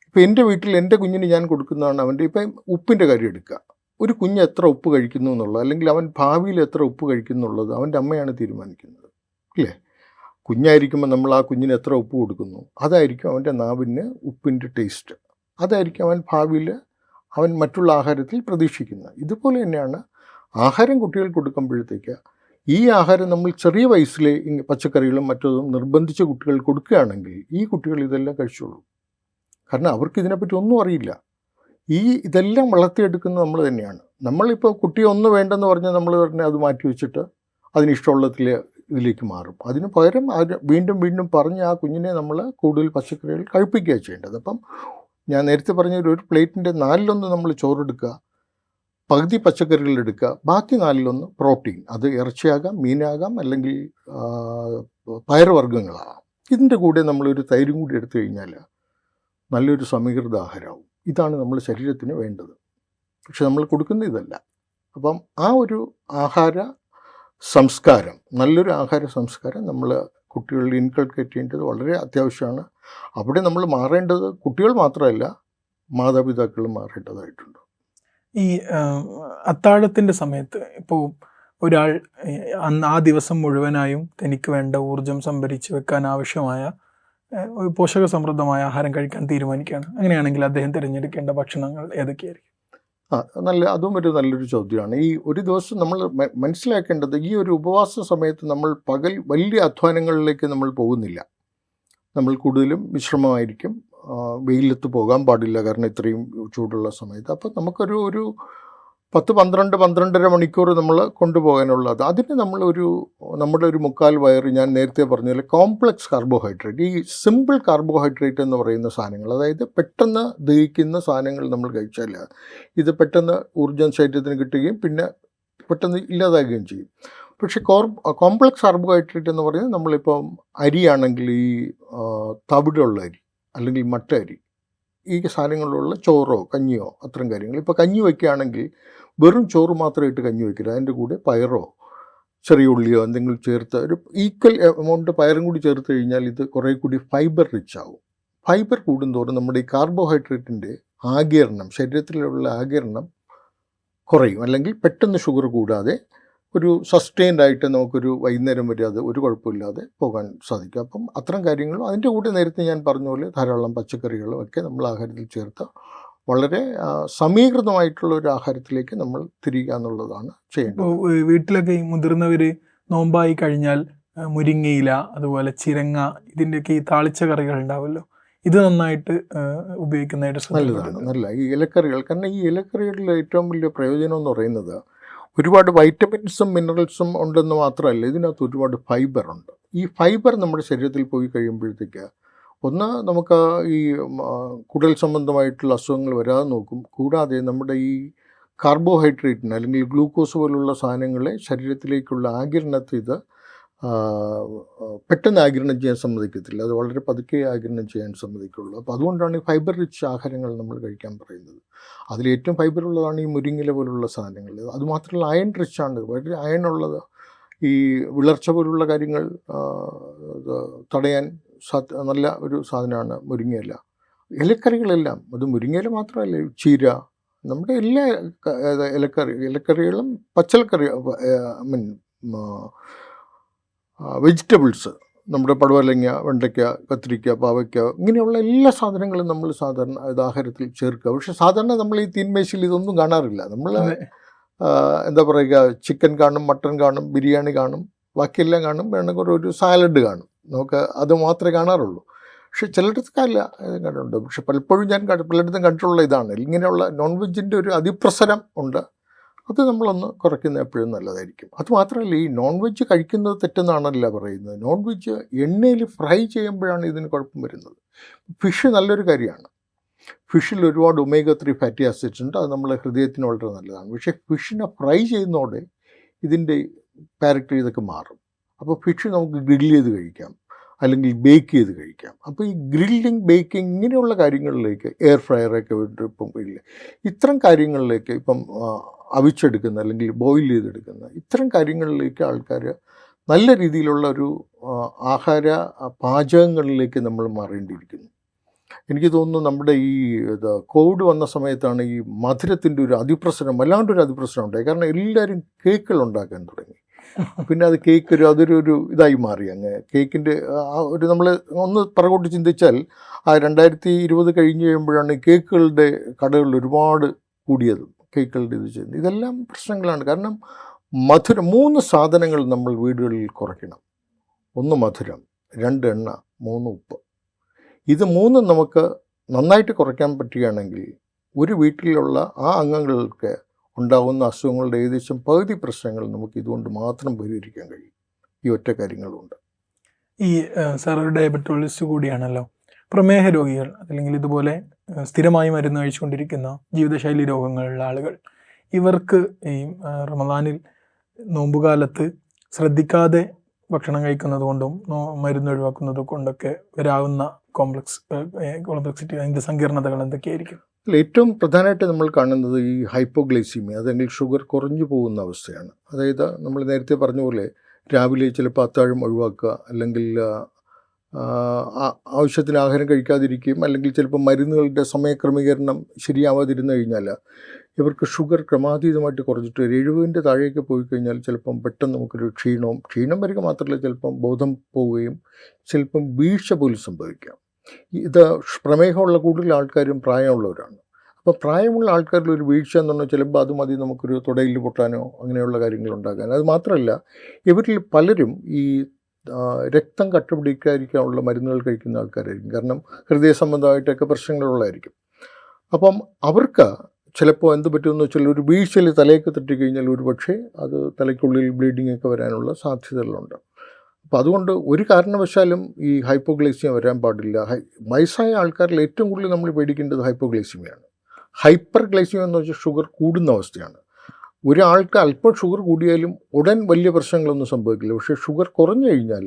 S2: ഇപ്പം എൻ്റെ വീട്ടിൽ എൻ്റെ കുഞ്ഞിന് ഞാൻ കൊടുക്കുന്നതാണ് അവൻ്റെ, ഇപ്പം ഉപ്പിൻ്റെ കാര്യം എടുക്കുക. ഒരു കുഞ്ഞ് എത്ര ഉപ്പ് കഴിക്കുന്നു എന്നുള്ളത്, അല്ലെങ്കിൽ അവൻ ഭാവിയിൽ എത്ര ഉപ്പ് കഴിക്കുന്നു എന്നുള്ളത് അവൻ്റെ അമ്മയാണ് തീരുമാനിക്കുന്നത്, അല്ലേ? കുഞ്ഞായിരിക്കുമ്പോൾ നമ്മൾ ആ കുഞ്ഞിന് എത്ര ഉപ്പ് കൊടുക്കുന്നു, അതായിരിക്കും അവൻ്റെ നാവിന് ഉപ്പിൻ്റെ ടേസ്റ്റ്, അതായിരിക്കും അവൻ ഭാവിയിൽ അവൻ മറ്റുള്ള ആഹാരത്തിൽ പ്രതീക്ഷിക്കുന്നത്. ഇതുപോലെ തന്നെയാണ് ആഹാരം കുട്ടികൾക്ക് കൊടുക്കുമ്പോഴത്തേക്ക് ഈ ആഹാരം നമ്മൾ ചെറിയ വയസ്സിലെ പച്ചക്കറികളും മറ്റതും നിർബന്ധിച്ച് കുട്ടികൾ കൊടുക്കുകയാണെങ്കിൽ ഈ കുട്ടികൾ ഇതെല്ലാം കഴിച്ചോളൂ. കാരണം അവർക്ക് ഇതിനെപ്പറ്റി ഒന്നും അറിയില്ല. ഇതെല്ലാം വളർത്തിയെടുക്കുന്നത് നമ്മൾ തന്നെയാണ്. നമ്മളിപ്പോൾ കുട്ടിയെ ഒന്ന് വേണ്ടെന്ന് പറഞ്ഞാൽ നമ്മൾ തന്നെ അത് മാറ്റി വെച്ചിട്ട് അതിനിഷ്ടമുള്ളതിൽ ഇതിലേക്ക് മാറും. അതിന് പകരം വീണ്ടും വീണ്ടും പറഞ്ഞ് ആ കുഞ്ഞിനെ നമ്മൾ കൂടുതൽ പച്ചക്കറികൾ കഴിപ്പിക്കുക ചെയ്യേണ്ടത്. അപ്പം ഞാൻ നേരത്തെ പറഞ്ഞ ഒരു പ്ലേറ്റിൻ്റെ 4/1 നമ്മൾ ചോറെടുക്കുക, പകുതി പച്ചക്കറികൾ എടുക്കുക, ബാക്കി 4/1 പ്രോട്ടീൻ. അത് ഇറച്ചിയാകാം, മീനാകാം, അല്ലെങ്കിൽ പയറുവർഗ്ഗങ്ങളാകാം. ഇതിൻ്റെ കൂടെ നമ്മളൊരു തൈരും കൂടി എടുത്തു കഴിഞ്ഞാൽ നല്ലൊരു സമീകൃത ആഹാരമാവും. ഇതാണ് നമ്മൾ ശരീരത്തിന് വേണ്ടത്. പക്ഷെ നമ്മൾ കൊടുക്കുന്ന ഇതല്ല. അപ്പം ആ ഒരു ആഹാര സംസ്കാരം, നല്ലൊരു ആഹാര സംസ്കാരം നമ്മൾ കുട്ടികളിൽ ഇൻകൾക്കേറ്റ് ചെയ്യേണ്ടത് വളരെ അത്യാവശ്യമാണ്. അവിടെ നമ്മൾ മാറേണ്ടത് കുട്ടികൾ മാത്രമല്ല, മാതാപിതാക്കളും മാറേണ്ടതായിട്ടുണ്ട്.
S1: ഈ അത്താഴത്തിൻ്റെ സമയത്ത് ഇപ്പോൾ ഒരാൾ ആ ദിവസം മുഴുവനായും തനിക്ക് വേണ്ട ഊർജം സംഭരിച്ച് വെക്കാൻ ആവശ്യമായ പോഷക സമൃദ്ധമായ ആഹാരം കഴിക്കാൻ തീരുമാനിക്കുകയാണ്. അങ്ങനെയാണെങ്കിൽ അദ്ദേഹം തിരഞ്ഞെടുക്കേണ്ട ഭക്ഷണങ്ങൾ ഏതൊക്കെയായിരിക്കും?
S2: അതും ഒരു നല്ലൊരു ചോദ്യമാണ്. ഈ ഒരു ദിവസം നമ്മൾ മനസ്സിലാക്കേണ്ടത്, ഈ ഒരു ഉപവാസ സമയത്ത് നമ്മൾ പകൽ വലിയ അധ്വാനങ്ങളിലേക്ക് നമ്മൾ പോകുന്നില്ല. നമ്മൾ കൂടുതലും വിശ്രമമായിരിക്കും. വെയിലത്ത് പോകാൻ പാടില്ല, കാരണം ഇത്രയും ചൂടുള്ള സമയത്ത്. അപ്പോൾ നമുക്കൊരു 10-12 മണിക്കൂർ നമ്മൾ കൊണ്ടുപോകാനുള്ളത്. അതിന് നമ്മുടെ ഒരു 1/4 വയറ്, ഞാൻ നേരത്തെ പറഞ്ഞ പോലെ കോംപ്ലക്സ് കാർബോഹൈഡ്രേറ്റ്, ഈ സിമ്പിൾ കാർബോഹൈഡ്രേറ്റ് എന്ന് പറയുന്ന സാധനങ്ങൾ, അതായത് പെട്ടെന്ന് ദഹിക്കുന്ന സാധനങ്ങൾ നമ്മൾ കഴിച്ചാൽ ഇത് പെട്ടെന്ന് ഊർജ്ജം ശരീരത്തിന് കിട്ടുകയും പിന്നെ പെട്ടെന്ന് ഇല്ലാതാകുകയും ചെയ്യും. പക്ഷേ കോംപ്ലക്സ് കാർബോഹൈഡ്രേറ്റ് എന്ന് പറയുന്നത് നമ്മളിപ്പം അരിയാണെങ്കിൽ ഈ തവിടുള്ള അരി അല്ലെങ്കിൽ മട്ട അരി, ഈ സാധനങ്ങളിലുള്ള ചോറോ കഞ്ഞിയോ അത്തരം കാര്യങ്ങൾ. ഇപ്പോൾ കഞ്ഞി വയ്ക്കുകയാണെങ്കിൽ വെറും ചോറ് മാത്രം ഇട്ട് കഞ്ഞി വയ്ക്കില്ല, അതിൻ്റെ കൂടെ പയറോ ചെറിയ ഉള്ളിയോ എന്തെങ്കിലും ചേർത്ത് ഒരു ഈക്വൽ എമൗണ്ട് പയറും കൂടി ചേർത്ത് കഴിഞ്ഞാൽ ഇത് കുറേ കൂടി ഫൈബർ റിച്ച് ആവും. ഫൈബർ കൂടുന്തോറും നമ്മുടെ ഈ കാർബോഹൈഡ്രേറ്റിൻ്റെ ആഗിരണം, ശരീരത്തിലുള്ള ആഗിരണം കുറയും, അല്ലെങ്കിൽ പെട്ടെന്ന് ഷുഗർ കൂടാതെ ഒരു സസ്റ്റെയിൻഡ് ആയിട്ട് നമുക്കൊരു വൈകുന്നേരം വരെ അത് ഒരു കുഴപ്പമില്ലാതെ പോകാൻ സാധിക്കും. അപ്പം അത്തരം കാര്യങ്ങളും അതിൻ്റെ കൂടെ നേരത്തെ ഞാൻ പറഞ്ഞ പോലെ ധാരാളം പച്ചക്കറികളും ഒക്കെ നമ്മൾ ആഹാരത്തിൽ ചേർത്ത് വളരെ സമീകൃതമായിട്ടുള്ള ഒരു ആഹാരത്തിലേക്ക് നമ്മൾ തിരിയുക എന്നുള്ളതാണ് ചെയ്യേണ്ടത്.
S1: വീട്ടിലൊക്കെ മുതിർന്നവർ നോമ്പായി കഴിഞ്ഞാൽ മുരിങ്ങയില, അതുപോലെ ചിരങ്ങ, ഇതിൻ്റെയൊക്കെ ഈ താളിച്ച കറികൾ ഉണ്ടാവുമല്ലോ, ഇത് നന്നായിട്ട് ഉപയോഗിക്കുന്നതായിട്ട്
S2: നല്ലതാണ്,
S1: ശ്രദ്ധിക്കപ്പെടുന്നു.
S2: നല്ല ഈ ഇലക്കറികൾ. കാരണം ഈ ഇലക്കറികളിൽ ഏറ്റവും വലിയ പ്രയോജനം എന്ന് പറയുന്നത് ഒരുപാട് വൈറ്റമിൻസും മിനറൽസും ഉണ്ടെന്ന് മാത്രമല്ല, ഇതിനകത്ത് ഒരുപാട് ഫൈബറുണ്ട്. ഈ ഫൈബർ നമ്മുടെ ശരീരത്തിൽ പോയി കഴിയുമ്പോഴത്തേക്ക് ഒന്ന് നമുക്ക് ഈ കുടൽ സംബന്ധമായിട്ടുള്ള അസുഖങ്ങൾ വരാതെ നോക്കും. കൂടാതെ നമ്മുടെ ഈ കാർബോഹൈഡ്രേറ്റിന് അല്ലെങ്കിൽ ഗ്ലൂക്കോസ് പോലുള്ള സാധനങ്ങളെ ശരീരത്തിലേക്കുള്ള ആഗിരണത്തെ ഇത് പെട്ടെന്ന് ആഗിരണം ചെയ്യാൻ സമ്മതിക്കത്തില്ല. അത് വളരെ പതുക്കെ ആഗിരണം ചെയ്യാൻ സമ്മതിക്കുള്ളൂ. അപ്പോൾ അതുകൊണ്ടാണ് ഈ ഫൈബർ റിച്ച് ആഹാരങ്ങൾ നമ്മൾ കഴിക്കാൻ പറയുന്നത്. അതിലേറ്റവും ഫൈബറുള്ളതാണ് ഈ മുരിങ്ങില പോലുള്ള സാധനങ്ങൾ. അതുമാത്രമല്ല അയൺ റിച്ചാണ്, വളരെ അയണുള്ളത്. ഈ വിളർച്ച പോലുള്ള കാര്യങ്ങൾ തടയാൻ നല്ല ഒരു സാധനമാണ് മുരിങ്ങയില. ഇലക്കറികളെല്ലാം, അത് മുരിങ്ങയില മാത്രമല്ല, ചീര, നമ്മുടെ എല്ലാ ഇലക്കറികളും പച്ചക്കറി വെജിറ്റബിൾസ്, നമ്മുടെ പടവലങ്ങ, വെണ്ടയ്ക്ക, കത്തിരിക്ക, പാവയ്ക്ക, ഇങ്ങനെയുള്ള എല്ലാ സാധനങ്ങളും നമ്മൾ സാധാരണ ആഹാരത്തിൽ ചേർക്കുക. പക്ഷെ സാധാരണ നമ്മൾ ഈ തീന്മേശയിൽ ഇതൊന്നും കാണാറില്ല. നമ്മൾ എന്താ പറയുക, ചിക്കൻ കാണും, മട്ടൺ കാണും, ബിരിയാണി കാണും, ബാക്കിയെല്ലാം കാണും, വേണമെങ്കിൽ ഒരു സാലഡ് കാണും. നമുക്ക് അത് മാത്രമേ കാണാറുള്ളൂ. പക്ഷെ ചിലയിടത്തൊക്കെയല്ല കണ്ടുണ്ട്. പക്ഷെ പലപ്പോഴും ഞാൻ പലയിടത്തും കണ്ടിട്ടുള്ള ഇതാണ്, ഇങ്ങനെയുള്ള നോൺ വെജിൻ്റെ ഒരു അതിപ്രസരം ഉണ്ട്. അത് നമ്മളൊന്ന് കുറയ്ക്കുന്നത് എപ്പോഴും നല്ലതായിരിക്കും. അതുമാത്രമല്ല, ഈ നോൺ വെജ് കഴിക്കുന്നത് തെറ്റെന്നാണല്ല പറയുന്നത്. നോൺ വെജ് എണ്ണയിൽ ഫ്രൈ ചെയ്യുമ്പോഴാണ് ഇതിന് കുഴപ്പം വരുന്നത്. ഫിഷ് നല്ലൊരു കാര്യമാണ്. ഫിഷിൽ ഒരുപാട് ഒമേഗ 3 ഫാറ്റി ആസിഡ്സ് ഉണ്ട്. അത് നമ്മളെ ഹൃദയത്തിന് വളരെ നല്ലതാണ്. പക്ഷേ ഫിഷിനെ ഫ്രൈ ചെയ്യുന്നതോടെ ഇതിൻ്റെ ക്യാരക്ടർ ഇതൊക്കെ മാറും. അപ്പോൾ ഫിഷ് നമുക്ക് ഗ്രിൽ ചെയ്ത് കഴിക്കാം, അല്ലെങ്കിൽ ബേക്ക് ചെയ്ത് കഴിക്കാം. അപ്പോൾ ഈ ഗ്രില്ലിങ്, ബേക്കിംഗ്, ഇങ്ങനെയുള്ള കാര്യങ്ങളിലേക്ക്, എയർ ഫ്രയറൊക്കെ ഇപ്പം ഇല്ല, ഇത്തരം കാര്യങ്ങളിലേക്ക്, ഇപ്പം അവിച്ചെടുക്കുന്ന അല്ലെങ്കിൽ ബോയിൽ ചെയ്തെടുക്കുന്ന ഇത്തരം കാര്യങ്ങളിലേക്ക് ആൾക്കാർ നല്ല രീതിയിലുള്ള ഒരു ആഹാര പാചകങ്ങളിലേക്ക് നമ്മൾ മാറേണ്ടിയിരിക്കുന്നു. എനിക്ക് തോന്നുന്നു നമ്മുടെ ഈ കോവിഡ് വന്ന സമയത്താണ് ഈ മധുരത്തിൻ്റെ ഒരു അതിപ്രസരം, വല്ലാണ്ടൊരു അതിപ്രസരം ഉണ്ടായി. കാരണം എല്ലാവരും കേക്കുകൾ ഉണ്ടാക്കാൻ തുടങ്ങി. പിന്നെ അത് കേക്ക് അതൊരു ഇതായി മാറി. അങ്ങ് കേക്കിൻ്റെ ഒരു നമ്മൾ ഒന്ന് പുറകോട്ട് ചിന്തിച്ചാൽ 2020 കഴിഞ്ഞ് കഴിയുമ്പോഴാണ് കേക്കുകളുടെ കടകളിൽ ഒരുപാട് കൂടിയത്, കേക്കുകളുടെ ഇത് ചെയ്യുന്നത്. ഇതെല്ലാം പ്രശ്നങ്ങളാണ്. കാരണം മധുരം, 3 സാധനങ്ങൾ നമ്മൾ വീടുകളിൽ കുറയ്ക്കണം. 1 മധുരം, 2 എണ്ണ, 3 ഉപ്പ്. ഇത് 3 നമുക്ക് നന്നായിട്ട് കുറയ്ക്കാൻ പറ്റുകയാണെങ്കിൽ ഒരു വീട്ടിലുള്ള ആ അംഗങ്ങൾക്ക് ഉണ്ടാകുന്ന അസുഖങ്ങളുടെ ഏകദേശം പകുതി പ്രശ്നങ്ങൾ നമുക്ക് ഇതുകൊണ്ട് മാത്രം പരിഹരിക്കാൻ കഴിയും, ഈ ഒറ്റ കാര്യങ്ങളുണ്ട്.
S1: ഈ സാർ ഒരു ഡയബറ്റോളജിസ്റ്റ് കൂടിയാണല്ലോ. പ്രമേഹ രോഗികൾ അല്ലെങ്കിൽ ഇതുപോലെ സ്ഥിരമായി മരുന്ന് കഴിച്ചുകൊണ്ടിരിക്കുന്ന ജീവിതശൈലി രോഗങ്ങളുള്ള ആളുകൾ, ഇവർക്ക് ഈ റമദാനിൽ നോമ്പുകാലത്ത് ശ്രദ്ധിക്കാതെ ഭക്ഷണം കഴിക്കുന്നത് കൊണ്ടും മരുന്ന് ഒഴിവാക്കുന്നത് കൊണ്ടൊക്കെ വരാവുന്ന കോംപ്ലക്സിറ്റി, അതിൻ്റെ സങ്കീർണതകൾ എന്തൊക്കെയായിരിക്കും?
S2: ഏറ്റവും പ്രധാനമായിട്ട് നമ്മൾ കാണുന്നത് ഈ ഹൈപ്പോഗ്ലൈസീമിയ, അതെങ്കിൽ ഷുഗർ കുറഞ്ഞു പോകുന്ന അവസ്ഥയാണ്. അതായത് നമ്മൾ നേരത്തെ പറഞ്ഞ പോലെ രാവിലെ ചിലപ്പോൾ അത്താഴം ഒഴിവാക്കുക, അല്ലെങ്കിൽ ആവശ്യത്തിന് ആഹാരം കഴിക്കാതിരിക്കുകയും, അല്ലെങ്കിൽ ചിലപ്പോൾ മരുന്നുകളുടെ സമയക്രമീകരണം ശരിയാവാതിരുന്നു കഴിഞ്ഞാൽ ഇവർക്ക് ഷുഗർ ക്രമാതീതമായിട്ട് കുറഞ്ഞിട്ട് 70ൻ്റെ താഴേക്ക് പോയി കഴിഞ്ഞാൽ ചിലപ്പം പെട്ടെന്ന് നമുക്കൊരു ക്ഷീണം വരിക മാത്രമല്ല, ചിലപ്പം ബോധം പോവുകയും ചിലപ്പം വീഴ്ച പോലും സംഭവിക്കാം. ഇത് പ്രമേഹമുള്ള കൂടുതൽ ആൾക്കാരും പ്രായമുള്ളവരാണ്. അപ്പോൾ പ്രായമുള്ള ആൾക്കാരിൽ ഒരു വീഴ്ച എന്ന് പറഞ്ഞാൽ ചിലപ്പോൾ അത് മതി നമുക്കൊരു തുടയിൽ പൊട്ടാനോ അങ്ങനെയുള്ള കാര്യങ്ങൾ ഉണ്ടാക്കാൻ. അത് മാത്രമല്ല, ഇവരിൽ പലരും ഈ രക്തം കട്ടപിടിക്കാതിരിക്കാനുള്ള മരുന്നുകൾ കഴിക്കുന്ന ആൾക്കാരായിരിക്കും. കാരണം ഹൃദയ സംബന്ധമായിട്ടൊക്കെ പ്രശ്നങ്ങളുള്ളതായിരിക്കും. അപ്പം അവർക്ക് ചിലപ്പോൾ എന്ത് പറ്റുമെന്ന് വെച്ചാൽ ഒരു വീഴ്ചയിൽ തലയൊക്കെ തട്ടിക്കഴിഞ്ഞാൽ ഒരു പക്ഷേ അത് തലയ്ക്കുള്ളിൽ ബ്ലീഡിംഗ് ഒക്കെ വരാനുള്ള സാധ്യതകളുണ്ട്. അപ്പോൾ അതുകൊണ്ട് ഒരു കാരണവശാലും ഈ ഹൈപ്പോഗ്ലൈസിമിയ വരാൻ പാടില്ല. വയസ്സായ ആൾക്കാരിൽ ഏറ്റവും കൂടുതൽ നമ്മൾ പേടിക്കേണ്ടത് ഹൈപ്പോഗ്ലൈസിമിയാണ്. ഹൈപ്പർഗ്ലൈസിമിയ എന്ന് വെച്ചാൽ ഷുഗർ കൂടുന്ന അവസ്ഥയാണ്. ഒരാൾക്ക് അല്പം ഷുഗർ കൂടിയാലും ഉടൻ വലിയ പ്രശ്നങ്ങളൊന്നും സംഭവിക്കില്ല. പക്ഷേ ഷുഗർ കുറഞ്ഞു കഴിഞ്ഞാൽ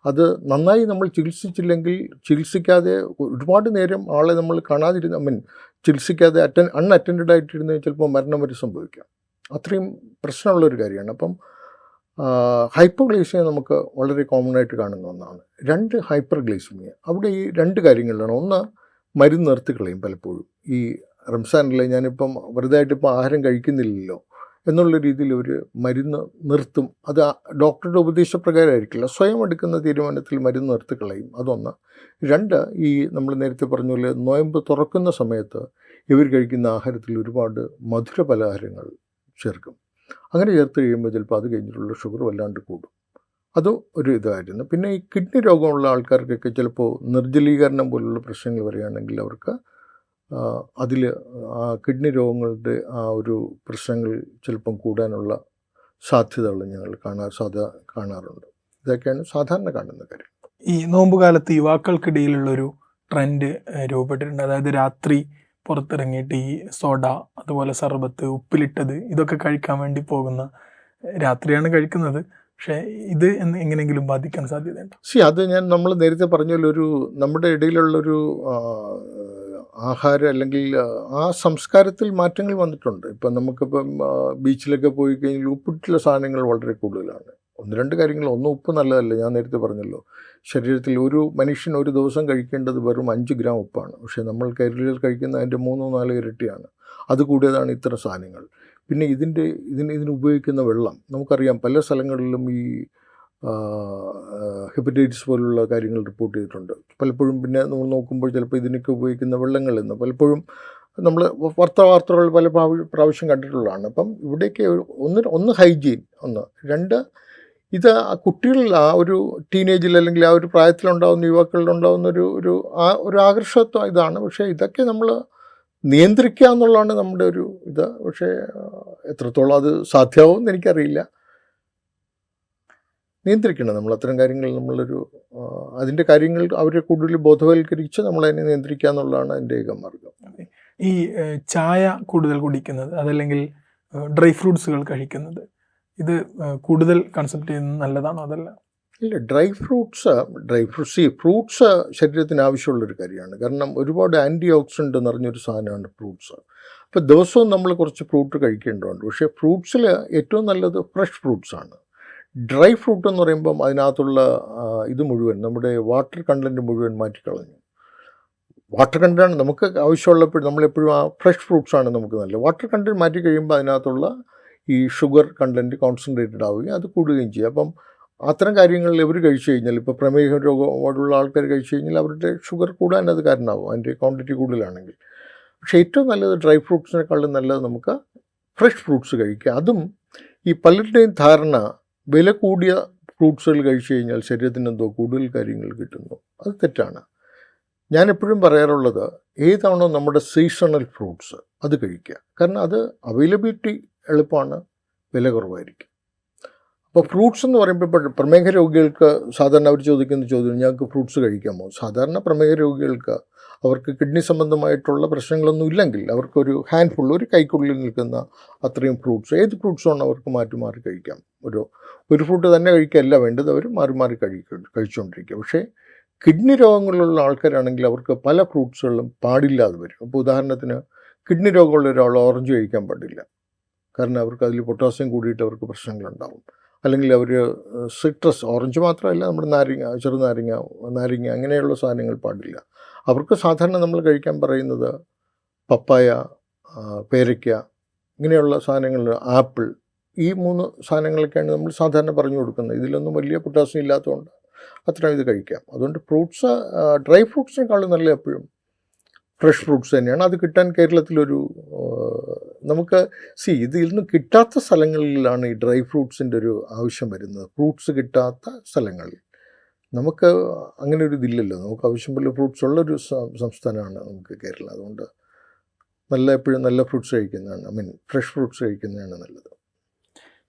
S2: അത് നന്നായി നമ്മൾ ചികിത്സിച്ചില്ലെങ്കിൽ, ചികിത്സിക്കാതെ ഒരുപാട് നേരം ആളെ നമ്മൾ കാണാതിരുന്ന ചികിത്സിക്കാതെ അൺഅറ്റൻഡഡ് ആയിട്ടിരുന്ന് ചിലപ്പോൾ മരണം വരെ സംഭവിക്കാം. അത്രയും പ്രശ്നമുള്ളൊരു കാര്യമാണ്. അപ്പം ഹൈപ്പോഗ്ലൈസിമിയ നമുക്ക് വളരെ കോമൺ ആയിട്ട് കാണുന്ന ഒന്നാണ്. 2 ഹൈപ്പർഗ്ലൈസിമിയ, അവിടെ ഈ 2 കാര്യങ്ങളിലാണ്. ഒന്ന്, മരുന്ന് നിർത്തിക്കളയും. പലപ്പോഴും ഈ റംസാനിലെ ഞാനിപ്പം വെറുതെ ആയിട്ടിപ്പോൾ ആഹാരം കഴിക്കുന്നില്ലല്ലോ എന്നുള്ള രീതിയിൽ ഒരു മരുന്ന് നിർത്തും. അത് ഡോക്ടറുടെ ഉപദേശപ്രകാരമായിരിക്കില്ല, സ്വയം എടുക്കുന്ന തീരുമാനത്തിൽ മരുന്ന് നിർത്തിക്കളയും. അതൊന്ന്. 2, ഈ നമ്മൾ നേരത്തെ പറഞ്ഞ പോലെ നോയമ്പ് തുറക്കുന്ന സമയത്ത് ഇവർ കഴിക്കുന്ന ആഹാരത്തിൽ ഒരുപാട് മധുര പലഹാരങ്ങൾ ചേർക്കും. അങ്ങനെ ചേർത്ത് കഴിയുമ്പോൾ ചിലപ്പോൾ അത് കഴിഞ്ഞിട്ടുള്ള ഷുഗർ വല്ലാണ്ട് കൂടും. അതും ഒരു ഇതായിരുന്നു. പിന്നെ ഈ കിഡ്നി രോഗമുള്ള ആൾക്കാർക്കൊക്കെ ചിലപ്പോൾ നിർജ്ജലീകരണം പോലുള്ള പ്രശ്നങ്ങൾ വരികയാണെങ്കിൽ അവർക്ക് അതിൽ കിഡ്നി രോഗങ്ങളുടെ ആ ഒരു പ്രശ്നങ്ങൾ ചിലപ്പം കൂടാനുള്ള സാധ്യതകൾ ഞങ്ങൾ കാണാറുണ്ട്. ഇതൊക്കെയാണ് സാധാരണ കാണുന്ന കാര്യം.
S1: ഈ നോമ്പുകാലത്ത് യുവാക്കൾക്കിടയിലുള്ളൊരു ട്രെൻഡ് രൂപപ്പെട്ടിട്ടുണ്ട്. അതായത് രാത്രി പുറത്തിറങ്ങിയിട്ട് ഈ സോഡ, അതുപോലെ സർബത്ത്, ഉപ്പിലിട്ടത് ഇതൊക്കെ കഴിക്കാൻ വേണ്ടി പോകുന്ന, രാത്രിയാണ് കഴിക്കുന്നത്. പക്ഷേ ഇത് എങ്ങനെയെങ്കിലും ബാധിക്കാൻ സാധ്യതയുണ്ട്?
S2: അത് നമ്മൾ നേരത്തെ പറഞ്ഞൊരു നമ്മുടെ ഇടയിലുള്ളൊരു ആഹാരം അല്ലെങ്കിൽ ആ സംസ്കാരത്തിൽ മാറ്റങ്ങൾ വന്നിട്ടുണ്ട്. ഇപ്പം നമുക്കിപ്പം ബീച്ചിലൊക്കെ പോയി കഴിഞ്ഞാൽ ഉപ്പിട്ടുള്ള സാധനങ്ങൾ വളരെ കൂടുതലാണ്. 1-2 കാര്യങ്ങൾ. ഒന്ന്, ഉപ്പ് നല്ലതല്ല. ഞാൻ നേരത്തെ പറഞ്ഞല്ലോ, ശരീരത്തിൽ ഒരു മനുഷ്യൻ ഒരു ദിവസം കഴിക്കേണ്ടത് വെറും 5 ഗ്രാം ഉപ്പാണ്. പക്ഷേ നമ്മൾ കേരളീയർ കഴിക്കുന്ന അതിൻ്റെ 3-4 ഇരട്ടിയാണ്. അത് കൂടിയതാണ് ഇത്തരം സാധനങ്ങൾ. പിന്നെ ഇതിന് ഉപയോഗിക്കുന്ന വെള്ളം നമുക്കറിയാം. പല സ്ഥലങ്ങളിലും ഈ ഹെപ്പറ്റൈറ്റിസ് പോലുള്ള കാര്യങ്ങൾ റിപ്പോർട്ട് ചെയ്തിട്ടുണ്ട്. പലപ്പോഴും പിന്നെ നമ്മൾ നോക്കുമ്പോൾ ചിലപ്പോൾ ഇതിനൊക്കെ ഉപയോഗിക്കുന്ന വെള്ളങ്ങളിൽ നിന്ന് പലപ്പോഴും നമ്മൾ വാർത്തകൾ പല പ്രാവശ്യം കണ്ടിട്ടുള്ളതാണ്. അപ്പം ഇവിടേക്ക് ഒന്ന് ഹൈജീൻ, 2 ഇത് കുട്ടികളിൽ ആ ഒരു ടീനേജിൽ അല്ലെങ്കിൽ ആ ഒരു പ്രായത്തിലുണ്ടാകുന്ന യുവാക്കളിലുണ്ടാകുന്ന ഒരു ആകർഷത്വം ഇതാണ്. പക്ഷേ ഇതൊക്കെ നമ്മൾ നിയന്ത്രിക്കുക എന്നുള്ളതാണ് നമ്മുടെ ഒരു ഇത്. പക്ഷേ എത്രത്തോളം അത് സാധ്യമാവുമെന്ന് എനിക്കറിയില്ല. നിയന്ത്രിക്കണം നമ്മൾ അത്തരം കാര്യങ്ങൾ. അതിൻ്റെ കാര്യങ്ങൾ അവരെ കൂടുതൽ ബോധവൽക്കരിച്ച് നമ്മളതിനെ നിയന്ത്രിക്കുക എന്നുള്ളതാണ് എൻ്റെ ഏക മാർഗം.
S1: ഈ ചായ കൂടുതൽ കുടിക്കുന്നത്, അതല്ലെങ്കിൽ ഡ്രൈ ഫ്രൂട്ട്സുകൾ കഴിക്കുന്നത്, ഇത് കൂടുതൽ കൺസെപ്റ്റ് ചെയ്യുന്നത് നല്ലതാണോ? അതല്ല,
S2: ഇല്ല. ഡ്രൈ ഫ്രൂട്ട്സ് ശരീരത്തിന് ആവശ്യമുള്ളൊരു കാര്യമാണ്. കാരണം ഒരുപാട് ആൻറ്റി ഓക്സിഡൻറ്റ് നിറഞ്ഞൊരു സാധനമാണ് ഫ്രൂട്ട്സ്. അപ്പോൾ ദിവസവും നമ്മൾ കുറച്ച് ഫ്രൂട്ട് കഴിക്കേണ്ടതുണ്ട്. പക്ഷേ ഫ്രൂട്ട്സിൽ ഏറ്റവും നല്ലത് ഫ്രഷ് ഫ്രൂട്ട്സാണ്. ഡ്രൈ ഫ്രൂട്ട് എന്ന് പറയുമ്പം അതിനകത്തുള്ള ഇത് മുഴുവൻ, നമ്മുടെ വാട്ടർ കണ്ടൻറ്റ് മുഴുവൻ മാറ്റിക്കളഞ്ഞു. വാട്ടർ കണ്ടൻറ്റ് നമുക്ക് ആവശ്യമുള്ളപ്പോൾ നമ്മളെപ്പോഴും ആ ഫ്രഷ് ഫ്രൂട്ട്സാണ് നമുക്ക് നല്ലത്. വാട്ടർ കണ്ടൻറ്റ് മാറ്റി കഴിയുമ്പോൾ അതിനകത്തുള്ള ഈ ഷുഗർ കണ്ടൻറ്റ് കോൺസെൻട്രേറ്റഡ് ആവുകയും അത് കൂടുകയും ചെയ്യും. അപ്പം അത്തരം കാര്യങ്ങളിൽ ഇവർ കഴിച്ചു കഴിഞ്ഞാൽ, ഇപ്പോൾ പ്രമേഹ രോഗമുള്ള ആൾക്കാർ കഴിച്ചു കഴിഞ്ഞാൽ അവരുടെ ഷുഗർ കൂടാൻ അത് കാരണമാവും, അതിൻ്റെ ക്വാണ്ടിറ്റി കൂടുതലാണെങ്കിൽ. പക്ഷേ ഏറ്റവും നല്ലത് ഡ്രൈ ഫ്രൂട്ട്സിനെക്കാളും നല്ലത് നമുക്ക് ഫ്രഷ് ഫ്രൂട്ട്സ് കഴിക്കുക. അതും ഈ പലരുടെയും ധാരണ വില കൂടിയ ഫ്രൂട്ട്സുകൾ കഴിച്ചു കഴിഞ്ഞാൽ ശരീരത്തിന് എന്തോ കൂടുതൽ കാര്യങ്ങൾ കിട്ടുന്നു. അത് തെറ്റാണ്. ഞാൻ എപ്പോഴും പറയാറുള്ളത്, ഏതാണോ നമ്മുടെ സീസണൽ ഫ്രൂട്ട്സ് അത് കഴിക്കുക. കാരണം അത് അവൈലബിലിറ്റി എളുപ്പമാണ്, വില കുറവായിരിക്കും. അപ്പോൾ ഫ്രൂട്ട്സ് എന്ന് പറയുമ്പോൾ ഇപ്പോൾ പ്രമേഹ രോഗികൾക്ക് സാധാരണ അവർ ചോദിക്കുന്ന ചോദ്യം, ഞങ്ങൾക്ക് ഫ്രൂട്ട്സ് കഴിക്കാമോ? സാധാരണ പ്രമേഹ രോഗികൾക്ക് അവർക്ക് കിഡ്നി സംബന്ധമായിട്ടുള്ള പ്രശ്നങ്ങളൊന്നും ഇല്ലെങ്കിൽ അവർക്കൊരു ഹാൻഡ്ഫുൾ, ഒരു കൈക്കുള്ളിൽ നിൽക്കുന്ന അത്രയും ഫ്രൂട്ട്സ്, ഏത് ഫ്രൂട്ട്സാണ് അവർക്ക് മാറി കഴിക്കാം. ഒരു ഫ്രൂട്ട് തന്നെ കഴിക്കുകയല്ല വേണ്ടത്, അവർ മാറി കഴിച്ചുകൊണ്ടിരിക്കുക. പക്ഷേ കിഡ്നി രോഗങ്ങളുള്ള ആൾക്കാരാണെങ്കിൽ അവർക്ക് പല ഫ്രൂട്ട്സുകളും പാടില്ലാതെ വരും. അപ്പോൾ ഉദാഹരണത്തിന് കിഡ്നി രോഗമുള്ള ഒരാൾ ഓറഞ്ച് കഴിക്കാൻ പാടില്ല. കാരണം അവർക്ക് അതിൽ പൊട്ടാസ്യം കൂടിയിട്ട് അവർക്ക് പ്രശ്നങ്ങളുണ്ടാവും. അല്ലെങ്കിൽ അവർ സിട്രസ്, ഓറഞ്ച് മാത്രമല്ല, നമ്മുടെ നാരങ്ങ അങ്ങനെയുള്ള സാധനങ്ങൾ പാടില്ല. അവർക്ക് സാധാരണ നമ്മൾ കഴിക്കാൻ പറയുന്നത് പപ്പായ, പേരയ്ക്ക, ഇങ്ങനെയുള്ള സാധനങ്ങൾ, ആപ്പിൾ, ഈ 3 സാധനങ്ങളൊക്കെയാണ് നമ്മൾ സാധാരണ പറഞ്ഞു കൊടുക്കുന്നത്. ഇതിലൊന്നും വലിയ പൊട്ടാസ്യം ഇല്ലാത്തതുകൊണ്ട് അത്രയും ഇത് കഴിക്കാം. അതുകൊണ്ട് ഫ്രൂട്ട്സ്, ഡ്രൈ ഫ്രൂട്ട്സിനേക്കാളും നല്ല എപ്പോഴും ഫ്രഷ് ഫ്രൂട്ട്സ് തന്നെയാണ്. അത് കിട്ടാൻ കേരളത്തിലൊരു നമുക്ക് ഇതിൽ നിന്ന് കിട്ടാത്ത സ്ഥലങ്ങളിലാണ് ഈ ഡ്രൈ ഫ്രൂട്ട്സിൻ്റെ ഒരു ആവശ്യം വരുന്നത്. ഫ്രൂട്ട്സ് കിട്ടാത്ത സ്ഥലങ്ങളിൽ നമുക്ക് അങ്ങനെ ഒരു ഇതില്ലല്ലോ. നമുക്ക് ആവശ്യം പോലെ ഫ്രൂട്ട്സ് ഉള്ളൊരു സംസ്ഥാനമാണ് നമുക്ക് കേരളം. അതുകൊണ്ട് എപ്പോഴും നല്ല ഫ്രൂട്ട്സ് കഴിക്കുന്നതാണ്, ഫ്രഷ് ഫ്രൂട്ട്സ് കഴിക്കുന്നതാണ് നല്ലത്.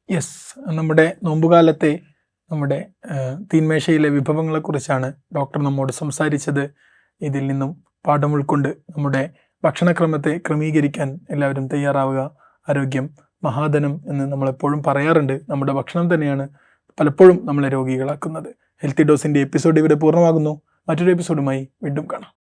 S1: യെസ്, നമ്മുടെ നോമ്പുകാലത്തെ നമ്മുടെ തീന്മേശയിലെ വിഭവങ്ങളെക്കുറിച്ചാണ് ഡോക്ടർ നമ്മോട് സംസാരിച്ചത്. ഇതിൽ നിന്നും പാഠം ഉൾക്കൊണ്ട് നമ്മുടെ ഭക്ഷണക്രമത്തെ ക്രമീകരിക്കാൻ എല്ലാവരും തയ്യാറാവുക. ആരോഗ്യം മഹാധനം എന്ന് നമ്മളെപ്പോഴും പറയാറുണ്ട്. നമ്മുടെ ഭക്ഷണം തന്നെയാണ് പലപ്പോഴും നമ്മളെ രോഗികളാക്കുന്നത്. ഹെൽത്തി ഡോസിൻ്റെ എപ്പിസോഡ് ഇവിടെ പൂർണ്ണമാകുന്നു. മറ്റൊരു എപ്പിസോഡുമായി വീണ്ടും കാണാം.